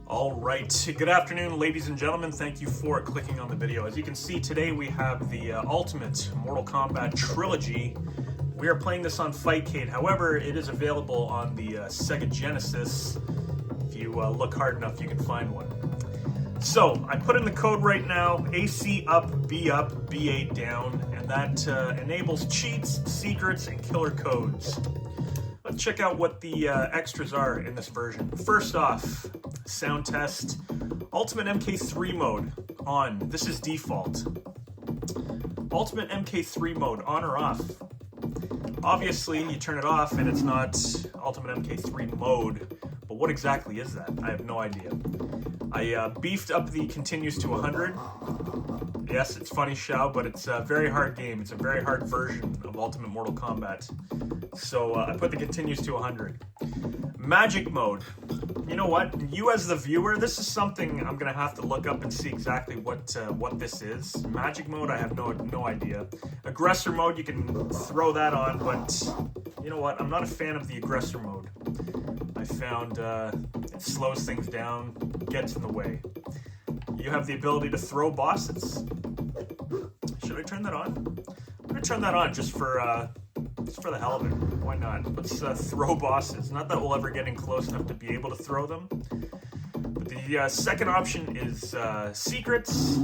All right, good afternoon, ladies and gentlemen. Thank you for clicking on the video. As you can see, today we have the ultimate Mortal Kombat Trilogy. We are playing this on Fightcade. However, it is available on the Sega Genesis. If you look hard enough, you can find one. So, I put in the code right now, AC up, BA down, and that enables cheats, secrets, and killer codes. Let's check out what the extras are in this version. First off, sound test, Ultimate MK3 mode on. This is default. Ultimate MK3 mode on or off. Obviously, you turn it off and it's not Ultimate MK3 mode, but what exactly is that? I have no idea. I beefed up the continues to 100. Yes, it's funny, Shao, but it's a very hard game. It's a very hard version of Ultimate Mortal Kombat. So I put the continues to 100. Magic mode. You know what? You as the viewer, this is something I'm gonna have to look up and see exactly what this is. Magic mode, I have no idea. Aggressor mode, you can throw that on, but you know what? I'm not a fan of the aggressor mode. I found it slows things down, gets in the way. You have the ability to throw bosses. Should I turn that on? I'm gonna turn that on just for the hell of it. Why not? Let's throw bosses. Not that we'll ever get in close enough to be able to throw them. But the second option is secrets.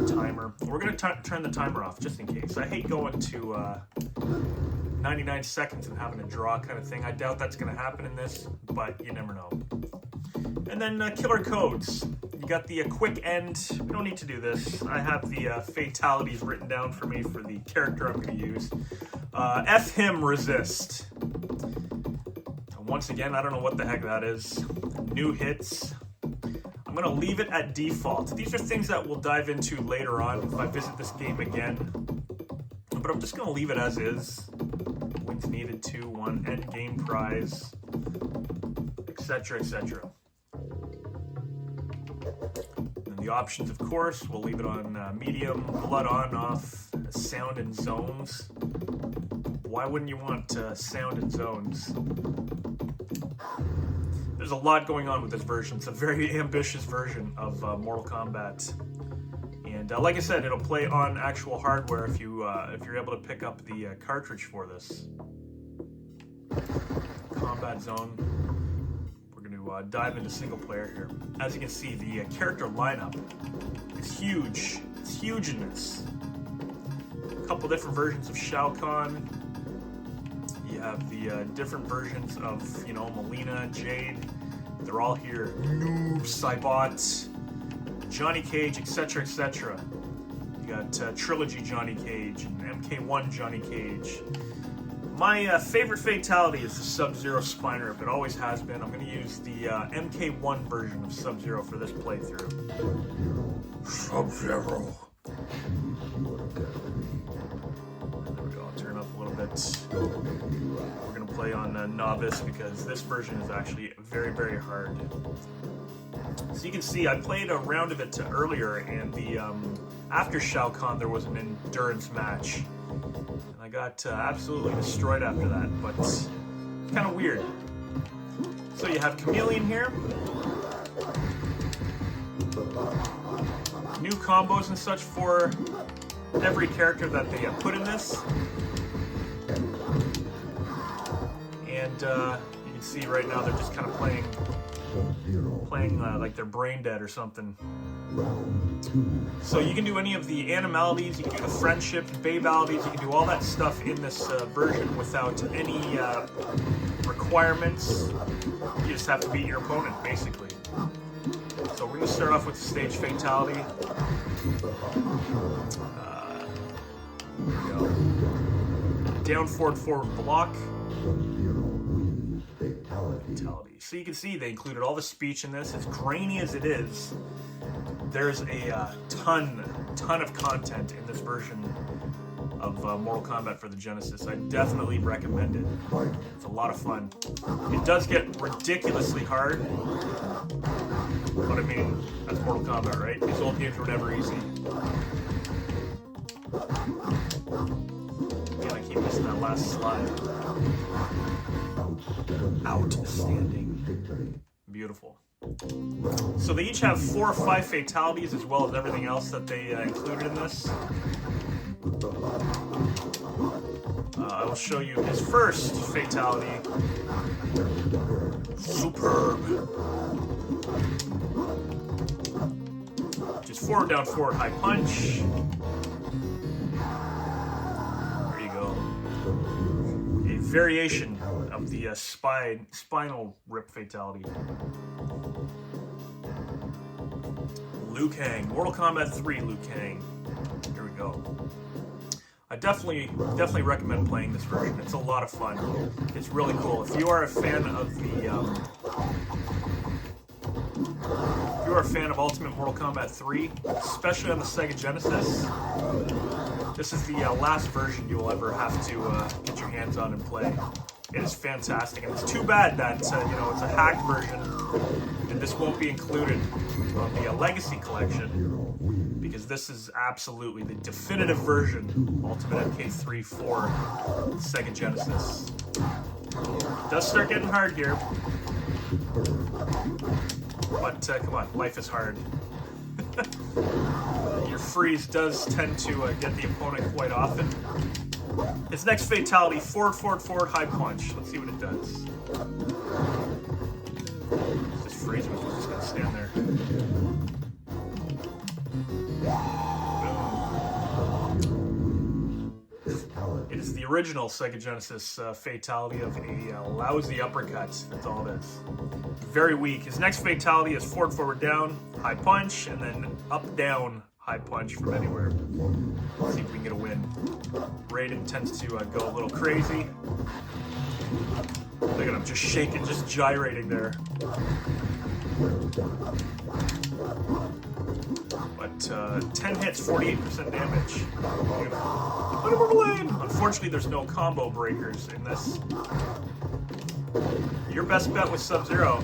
Timer. We're gonna turn the timer off just in case. I hate going to 99 seconds and having a draw kind of thing. I doubt that's gonna happen in this, but you never know. And then killer codes. You got the quick end. We don't need to do this. I have the fatalities written down for me for the character I'm going to use. F him resist. Once again, I don't know what the heck that is. New hits. I'm going to leave it at default. These are things that we'll dive into later on if I visit this game again. But I'm just going to leave it as is. Wins needed 2-1 end game prize, etc., etc. The options, of course, we'll leave it on medium, blood on, off, sound and zones. Why wouldn't you want sound and zones? There's a lot going on with this version. It's a very ambitious version of Mortal Kombat. And like I said, it'll play on actual hardware if you're able to pick up the cartridge for this. Combat zone. Dive into single player here. As you can see, the character lineup is huge. It's huge in this. A couple different versions of Shao Kahn. You have the different versions of, you know, Melina, Jade. They're all here. Noob, Saibot, Johnny Cage, etc., etc. You got Trilogy Johnny Cage and MK1 Johnny Cage. My favorite fatality is the Sub-Zero spine rip. It always has been. I'm going to use the MK1 version of Sub-Zero for this playthrough. Sub-Zero. There we go. I'll turn up a little bit. We're going to play on Novice because this version is actually very, very hard. So you can see, I played a round of it earlier, and the after Shao Kahn there was an endurance match. I got absolutely destroyed after that, but it's kind of weird. So you have Chameleon here. New combos and such for every character that they put in this. And you can see right now they're just kind of playing like they're brain dead or something. So you can do any of the animalities, you can do the friendships, babalities, you can do all that stuff in this version without any requirements. You just have to beat your opponent, basically. So we're going to start off with the stage fatality. Here we go. Down forward block. Fatality. So you can see they included all the speech in this. As grainy as it is, there's a ton of content in this version of Mortal Kombat for the Genesis. I definitely recommend it. It's a lot of fun. It does get ridiculously hard, but I mean, that's Mortal Kombat, right? These old games were never easy. Yeah, I keep missing that last slide. Outstanding. Beautiful. So they each have 4 or 5 fatalities as well as everything else that they included in this. I will show you his first fatality. Superb. Just forward, down, forward, high punch. There you go. A variation of the spinal rip fatality. Liu Kang, Mortal Kombat 3 Liu Kang. Here we go. I definitely recommend playing this version. It's a lot of fun. It's really cool. If you are a fan of Ultimate Mortal Kombat 3, especially on the Sega Genesis, this is the last version you will ever have to get your hands on and play. It is fantastic, and it's too bad that it's a hacked version, and this won't be included on the Legacy Collection, because this is absolutely the definitive version, Ultimate MK3 for Sega Genesis. It does start getting hard here, but come on, life is hard. Your freeze does tend to get the opponent quite often. His next fatality, forward, forward, forward, high punch. Let's see what it does. Just freeze him if he's just gonna stand there. Boom. It is the original Sega Genesis fatality of a lousy uppercut. That's all it is. Very weak. His next fatality is forward, forward, down, high punch, and then up, down, high punch from anywhere. Let's see if we can get a win. Raiden tends to go a little crazy. Look at him just shaking, just gyrating there. But 10 hits, 48% damage. Put him on the lane! Unfortunately, there's no combo breakers in this. Your best bet with Sub-Zero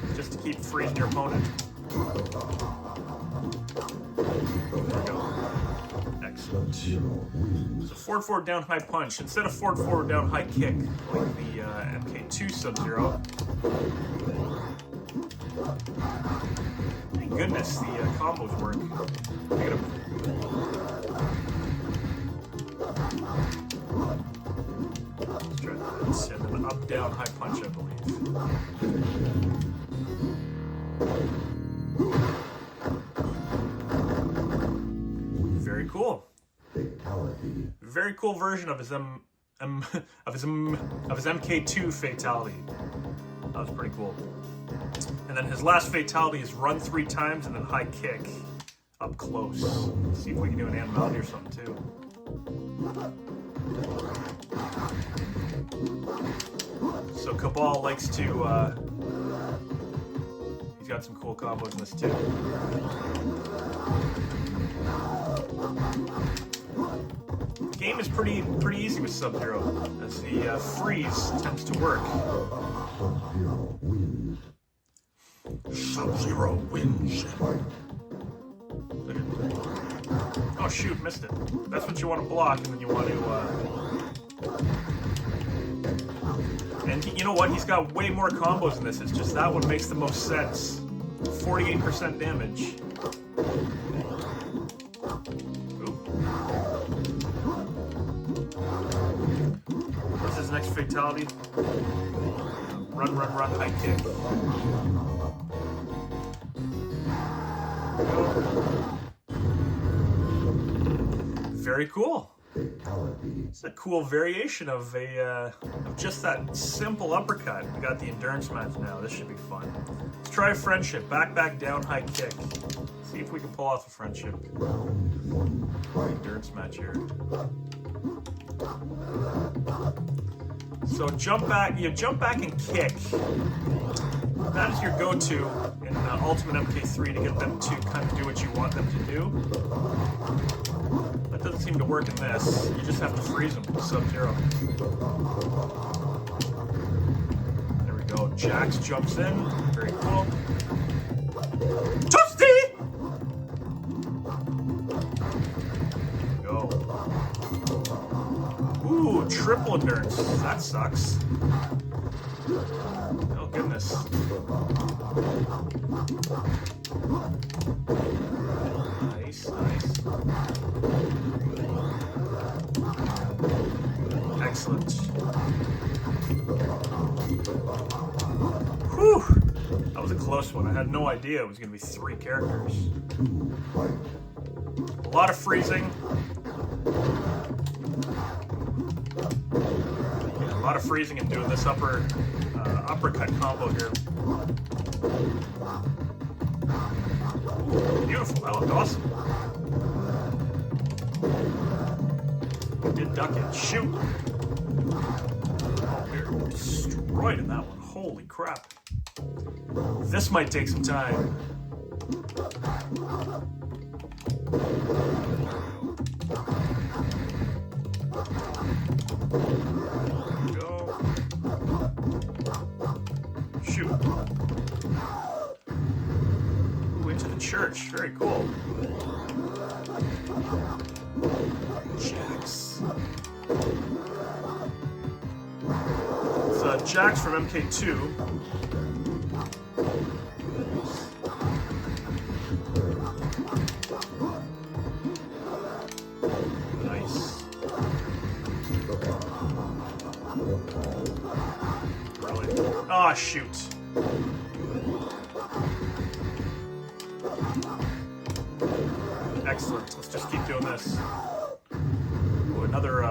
is just to keep freezing your opponent. There we go. Excellent. So forward, forward, down, high punch. Instead of forward, forward, down, high kick, like the MK2 Sub-Zero. Thank goodness the combos work. Look at him. Let's try this. And then up, down, high punch, I believe. Very cool. Very cool version of his MK2 fatality. That was pretty cool. And then his last fatality is run 3 times and then high kick up close. Let's see if we can do an animality or something too. So Kabal likes to he's got some cool combos in this too. The game is pretty easy with Sub-Zero, as the freeze tends to work. Sub-Zero wins. Oh shoot, missed it. That's what you want to block, and then you want to and you know what? He's got way more combos in this. It's just that one makes the most sense. 48% damage. What's his next fatality? Run, run, run, high kick. Very cool. It's a cool variation of just that simple uppercut. We got the endurance match now. This should be fun. Let's try a friendship. Back, back, down, high kick. See if we can pull off a friendship. Endurance match here. So jump back. You jump back and kick. That is your go-to in Ultimate MK3 to get them to kind of do what you want them to do. That doesn't seem to work in this. You just have to freeze them with Sub-Zero. There we go. Jax jumps in. Very cool. Toasty! There we go. Ooh, triple endurance. That sucks. goodness. Nice, nice. Excellent. Whew! That was a close one. I had no idea it was going to be 3 characters. A lot of freezing. Yeah, a lot of freezing and doing this uppercut combo here. Ooh, beautiful. That looked awesome. He did duck it. Shoot! Oh, you're destroyed in that one. Holy crap. This might take some time. There we go. Shoot. Ooh, into the church. Very cool. Jax. It's Jax from MK2. Nice. Brilliant. Ah, shoot. Excellent. Let's just keep doing this. Ooh, another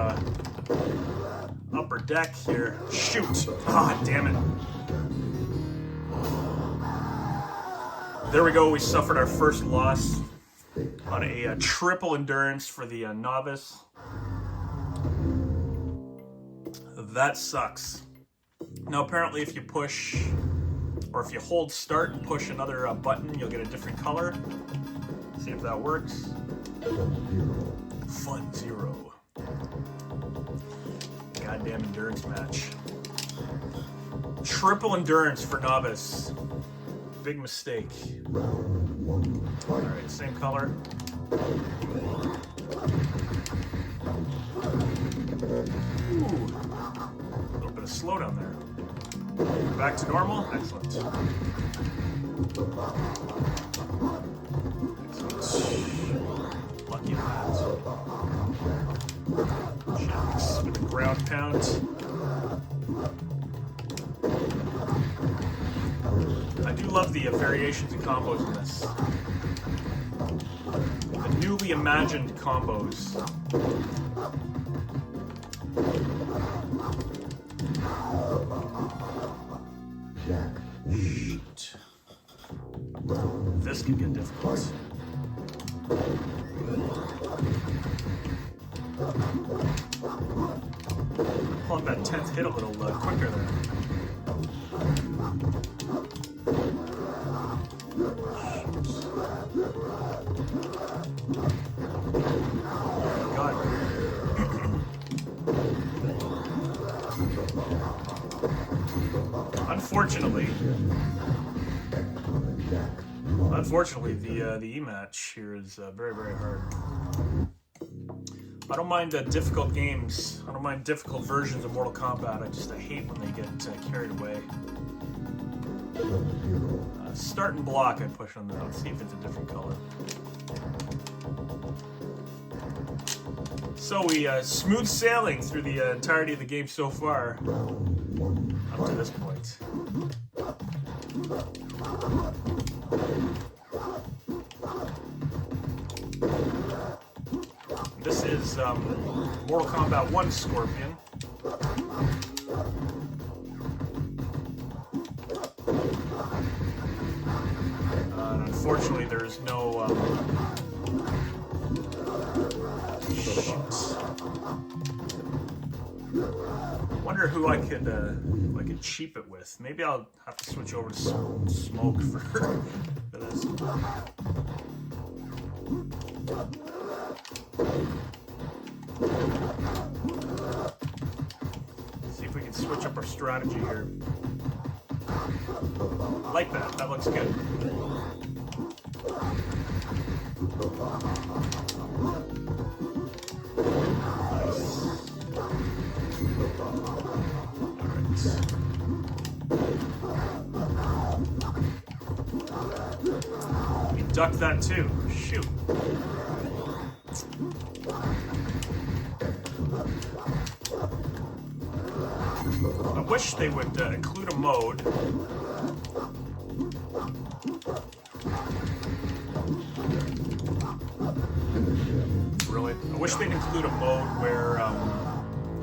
upper deck here. Shoot! Ah, damn it. There we go. We suffered our first loss on a triple endurance for the novice. That sucks. Now, apparently, if you push, or if you hold start and push another button, you'll get a different color. See if that works. Fun 0. Goddamn endurance match. Triple endurance for novice. Big mistake. Alright, same color. Ooh. A little bit of slowdown there. Back to normal. Excellent. Excellent. Lucky that. Jax with the ground pound. I do love the variations and combos in this. The newly imagined combos. Shoot. This can get difficult. Pulling that 10th hit a little quicker there. God. Unfortunately, the E-match here is very, very hard. I don't mind difficult games. I don't mind difficult versions of Mortal Kombat. I hate when they get carried away. Start and block, I push on that. Let's see if it's a different color. So we smooth sailing through the entirety of the game so far, up to this point. This is Mortal Kombat 1 Scorpion. Unfortunately, there's no shoot. I wonder who I could cheap it with. Maybe I'll have to switch over to Smoke for this. See if we can switch up our strategy here. I like that. That looks good. duck that too. Shoot. I wish they would include a mode. Really? I wish they'd include a mode where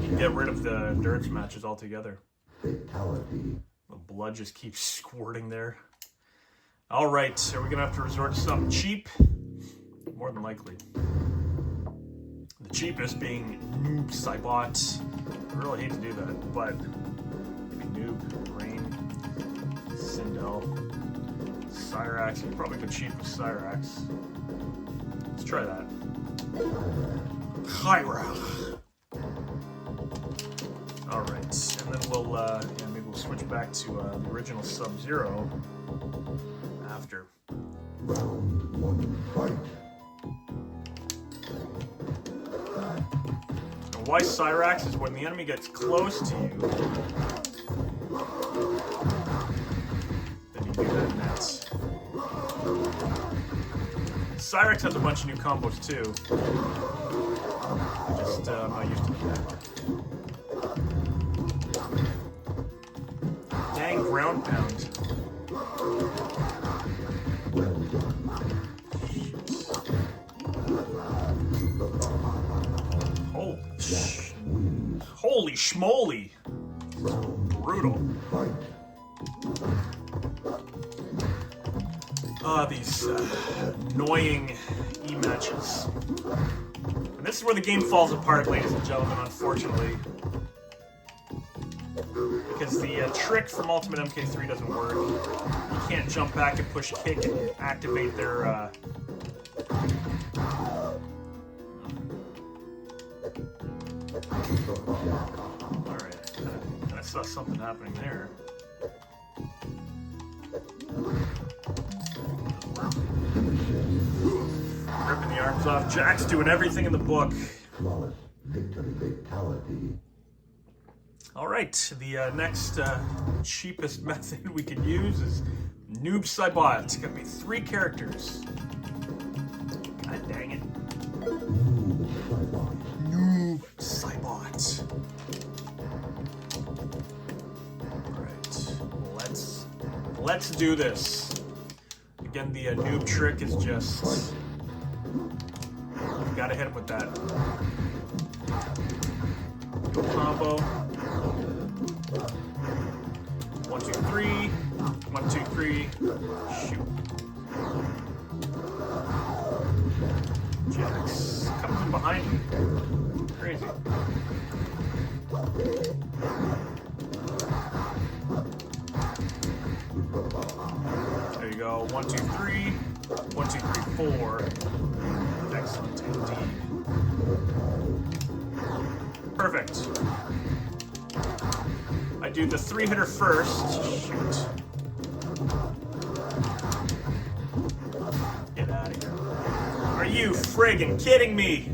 you can get rid of the endurance matches altogether. Fatality. The blood just keeps squirting there. Alright, are we gonna have to resort to something cheap? More than likely. The cheapest being Noob, Saibot. I really hate to do that, but maybe Noob, Rain, Sindel, Cyrax. You'd probably go cheap with Cyrax. Let's try that. Hyra. Alright, and then we'll, maybe we'll switch back to the original Sub-Zero after. Round 1, fight. And why Cyrax is when the enemy gets close to you, then you do that next. Cyrax has a bunch of new combos too. Just, I'm not used to them. Dang ground pound. Holy schmoly. Brutal. These annoying E-matches. And this is where the game falls apart, ladies and gentlemen, unfortunately. Because the trick from Ultimate MK3 doesn't work. You can't jump back and push kick and activate their... Alright, I saw something happening there. Ripping the arms off. Jack's doing everything in the book. Flawless victory fatality. Alright, the next cheapest method we can use is Noob Saibot. It's gonna be 3 characters. God dang it. Noob Saibot. Alright, let's do this. Again, the noob trick is just... You gotta hit him with that. Go combo. 1, 2, 3. 1, 2, 3. Shoot. Jax comes from behind me. Crazy. There you go. 1, 2, 3. 1, 2, 3, 4. Excellent indeed. Perfect. I do the 3-hitter first. Shoot. Get out of here. Are you friggin' kidding me?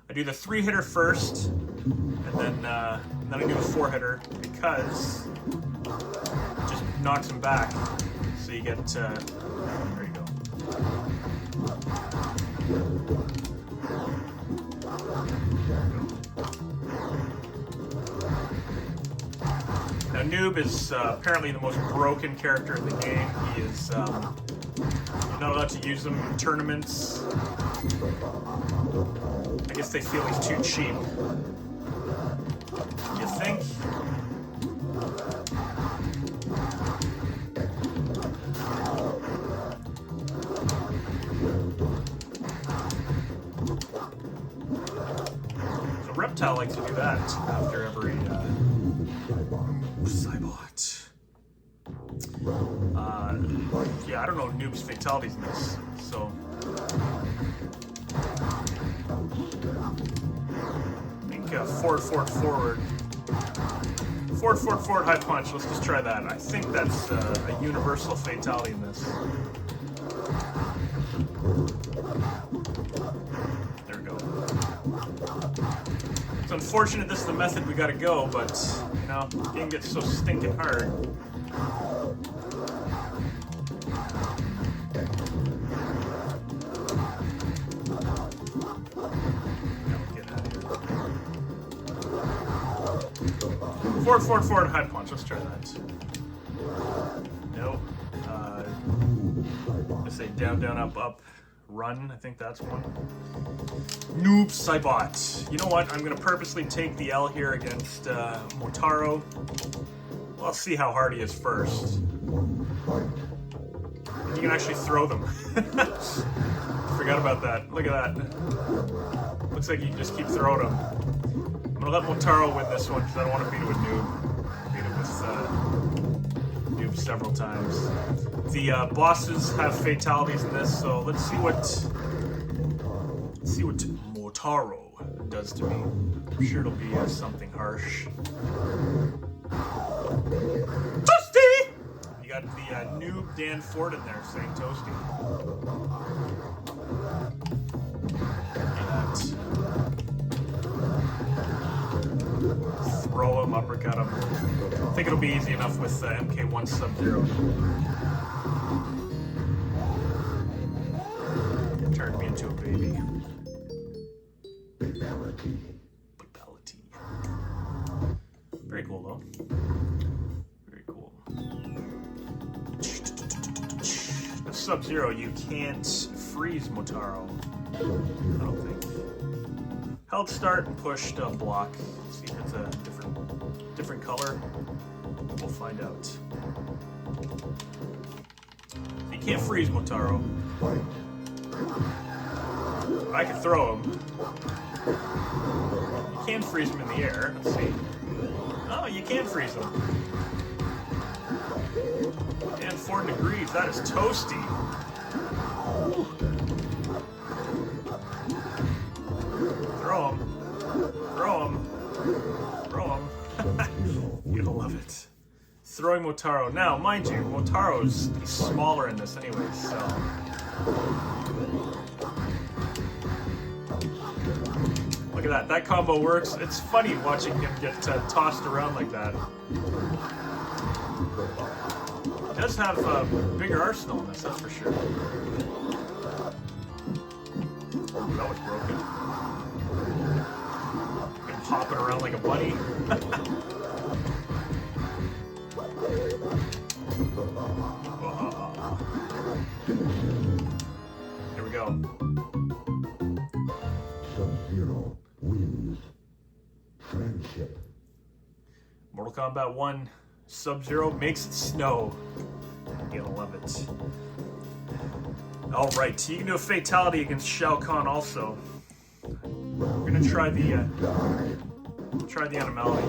I do the 3-hitter first, and then I do the 4-hitter because it just knocks him back. So you get, there you go. Now Noob is apparently the most broken character in the game. He is you're not allowed to use him in tournaments. I guess they feel he's too cheap. You think? The Reptile likes to do that after every Saibot. Yeah, I don't know Noob's fatalities in this, so... I think forward, high punch. Let's just try that. I think that's a universal fatality in this. There we go. It's unfortunate this is the method we gotta go, but, you know, the game gets so stinking hard. Forward, high punch. Let's try that. Nope. Let's say down, up, run. I think that's one. Noob, Saibot. You know what? I'm going to purposely take the L here against Motaro. Well, let's see how hard he is first. You can actually throw them. Forgot about that. Look at that. Looks like you can just keep throwing them. I'm going to let Motaro win this one because I don't want to beat it with Noob. Beat it with Noob several times. The bosses have fatalities in this, so let's see what Motaro does to me. I'm sure it'll be something harsh. Toasty! You got the Noob Dan Ford in there saying Toasty. Throw him, uppercut him. I think it'll be easy enough with MK1 Sub-Zero. Turned me into a baby. Fatality. Very cool though. Very cool. With Sub-Zero, you can't freeze Motaro. I don't think. Held start and pushed block. See if it's a different color. We'll find out. You can't freeze Motaro. I can throw him. You can freeze him in the air. Let's see. Oh, you can freeze him. And 4 degrees. That is toasty. Ooh. Throw him. Throw him. Throw him. You're gonna love it. Throwing Motaro. Now, mind you, Motaro's smaller in this anyway, so. Look at that. That combo works. It's funny watching him get tossed around like that. He does have a bigger arsenal in this, that's for sure. That was broken. Been hopping around like a bunny. Here we go. Sub-Zero wins. Friendship. Mortal Kombat 1 Sub-Zero makes it snow. You're gonna love it. Alright, you can do a fatality against Shao Kahn also. We're gonna try the animality.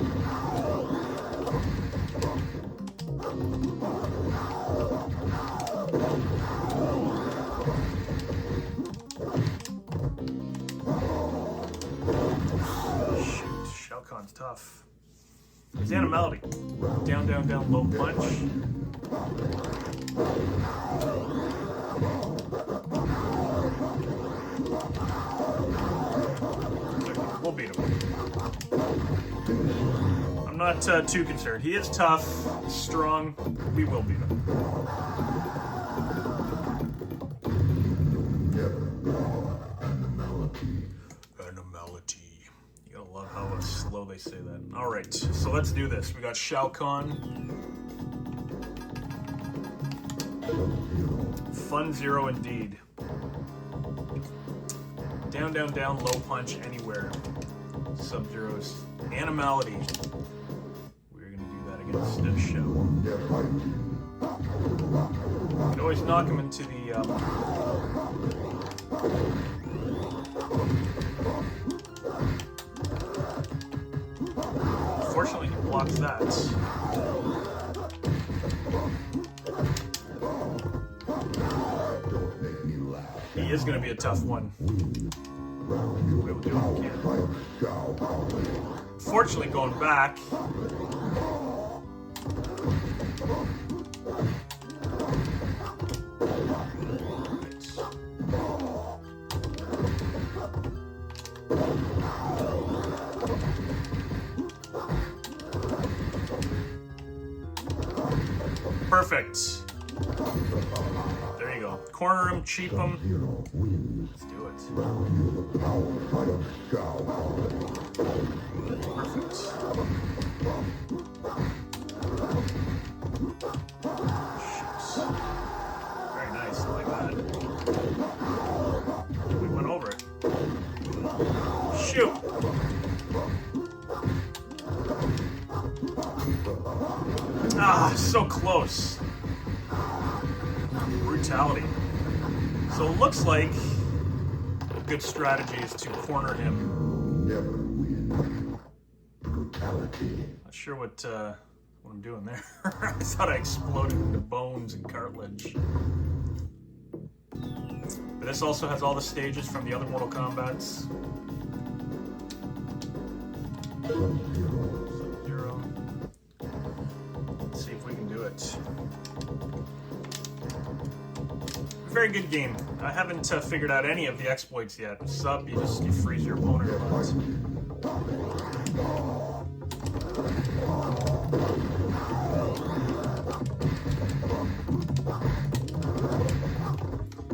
Shoot, Shao Kahn's tough. His animality. Down, low punch. We'll beat him. I'm not too concerned. He is tough, strong. We will beat him. Animality. You gotta love how slow they say that. Alright, so let's do this. We got Shao Kahn. Fun zero indeed. Down, low punch anywhere. Sub-Zero's animality. We're gonna do that against Shao. You can always knock him into the Fortunately, he blocks that. He is going to be a tough one. We'll do what we can. Fortunately, going back. Perfect. There you go. Corner him, cheap him. Let's do it. Perfect. Very nice, I like that. We went over it. Shoot! Ah, so close. Brutality. So it looks like a good strategy is to corner him. Never win. Brutality. Not sure what I'm doing there. I thought I exploded into bones and cartilage. But this also has all the stages from the other Mortal Kombats. Sub-Zero. Let's see if we can do it. Very good game. I haven't figured out any of the exploits yet. Sub, you freeze your opponent a lot.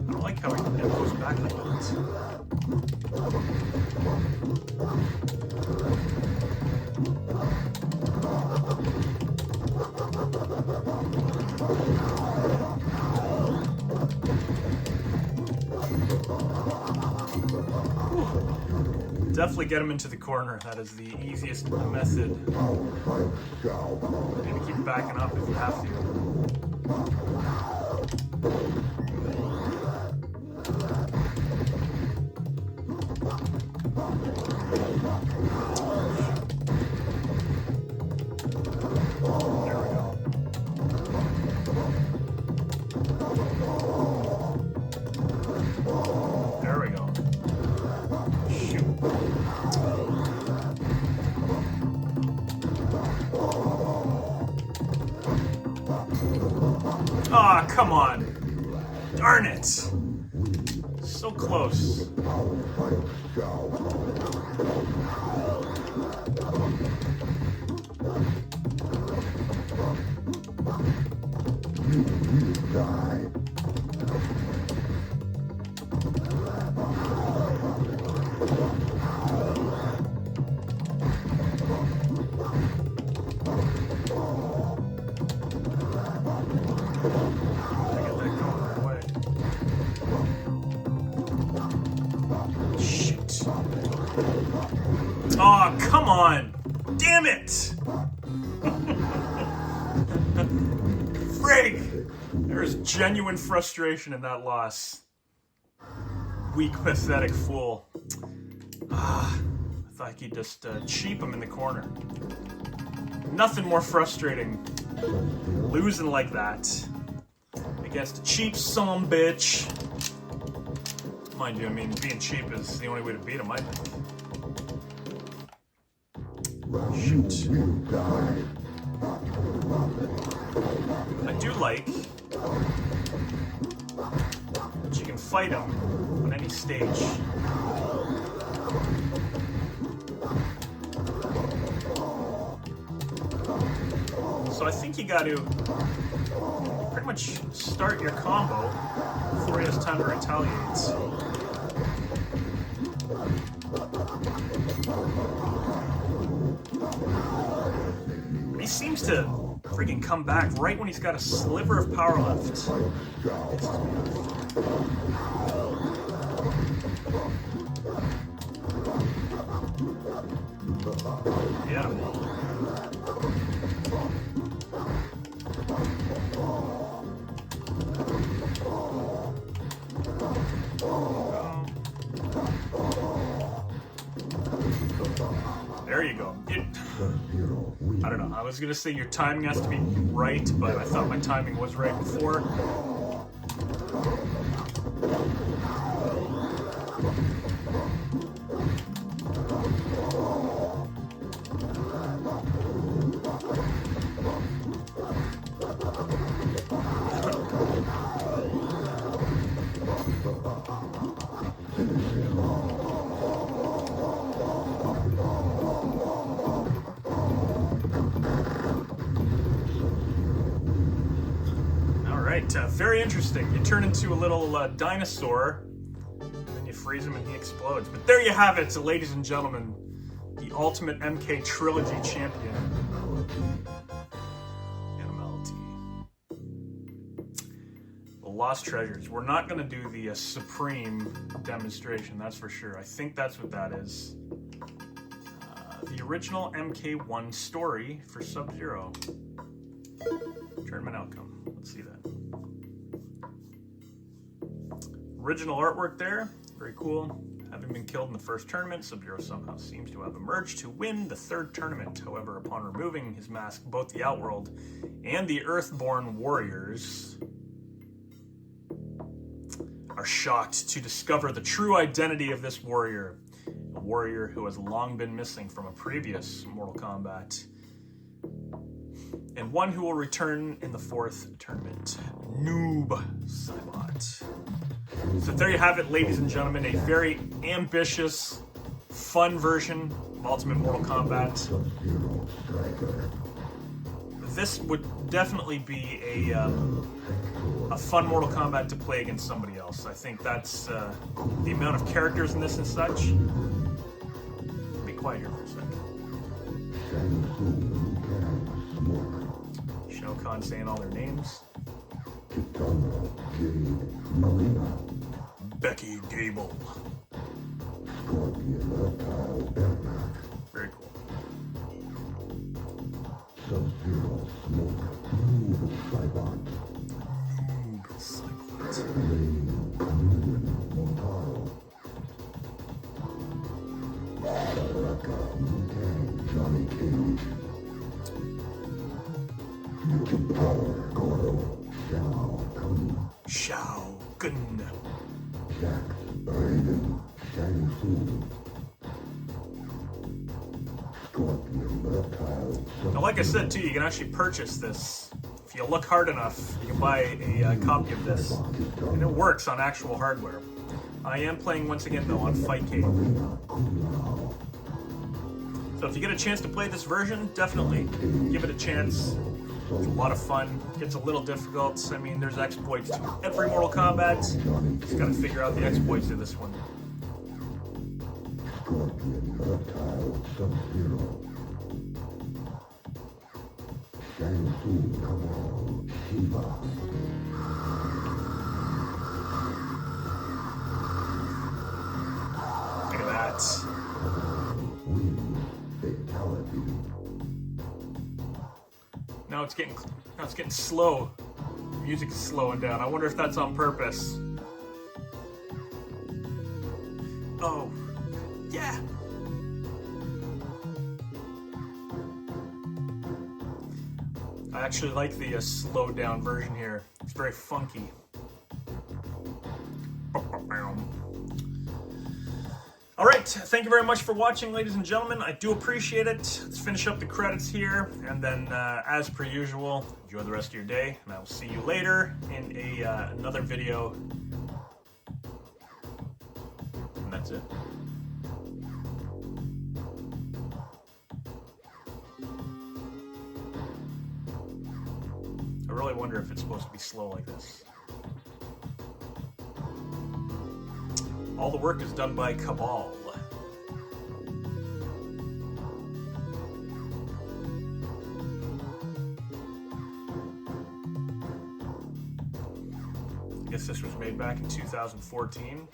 I don't like how it goes back like that. Definitely get him into the corner. That is the easiest method. Maybe keep backing up if you have to. There we go. Shoot. Ah, come on. Darn it. So close. You die. Oh, come on! Damn it! Frig! There is genuine frustration in that loss. Weak, pathetic fool. I thought I could just cheap him in the corner. Nothing more frustrating. Losing like that. Against a cheap sumbitch. Mind you, I mean, being cheap is the only way to beat him, I think. Shoot. I do like that you can fight him on any stage. So I think you got to pretty much start your combo before he has time to retaliate. He seems to freaking come back right when he's got a sliver of power left. Yeah. There you go. I don't know. I was going to say your timing has to be right, but I thought my timing was right before. Very interesting. You turn into a little dinosaur, and then you freeze him and he explodes. But there you have it, ladies and gentlemen. the Ultimate MK Trilogy champion, Animality. The Lost Treasures. We're not going to do the Supreme demonstration, that's for sure. I think that's what that is. The original MK1 story for Sub-Zero. Tournament outcome. Let's see that. Original artwork there. Very cool. Having been killed in the first tournament, Sub-Zero somehow seems to have emerged to win the third tournament. However, upon removing his mask, both the Outworld and the Earthborn warriors are shocked to discover the true identity of this warrior. A warrior who has long been missing from a previous Mortal Kombat. And one who will return in the fourth tournament. Noob Saibot. So there you have it, ladies and gentlemen, a very ambitious, fun version of Ultimate Mortal Kombat. This would definitely be a fun Mortal Kombat to play against somebody else. I think that's the amount of characters in this and such. Be quiet here for a second. Shao Kahn saying all their names. Becky Gable. Very cool. Sub-Zero Smoke. Noob Saibot. Noob Saibot. Motaro. Johnny Cage. Mutant Power Goro. Shao Kahn. Shao Kahn. Jack Raiden. Shang Tsung. Scorpion Reptile. Now, like I said too, you can actually purchase this. If you look hard enough, you can buy a copy of this. And it works on actual hardware. I am playing once again though on Fightcade. So if you get a chance to play this version, definitely give it a chance. It's a lot of fun. It gets a little difficult. I mean, there's exploits to every Mortal Kombat. Just gotta figure out the exploits to this one. Scorpion Reptile Sub-Zero. Shang Tsung Kabal Shiva. Look at that. Fatality. Now it's getting slow. The music is slowing down. I wonder if that's on purpose. Oh, yeah. I actually like the slowed down version here. It's very funky. All right, thank you very much for watching, ladies and gentlemen. I do appreciate it. Let's finish up the credits here, and then, as per usual, enjoy the rest of your day, and I will see you later in another video. And that's it. I really wonder if it's supposed to be slow like this. All the work is done by Kabal. I guess this was made back in 2014.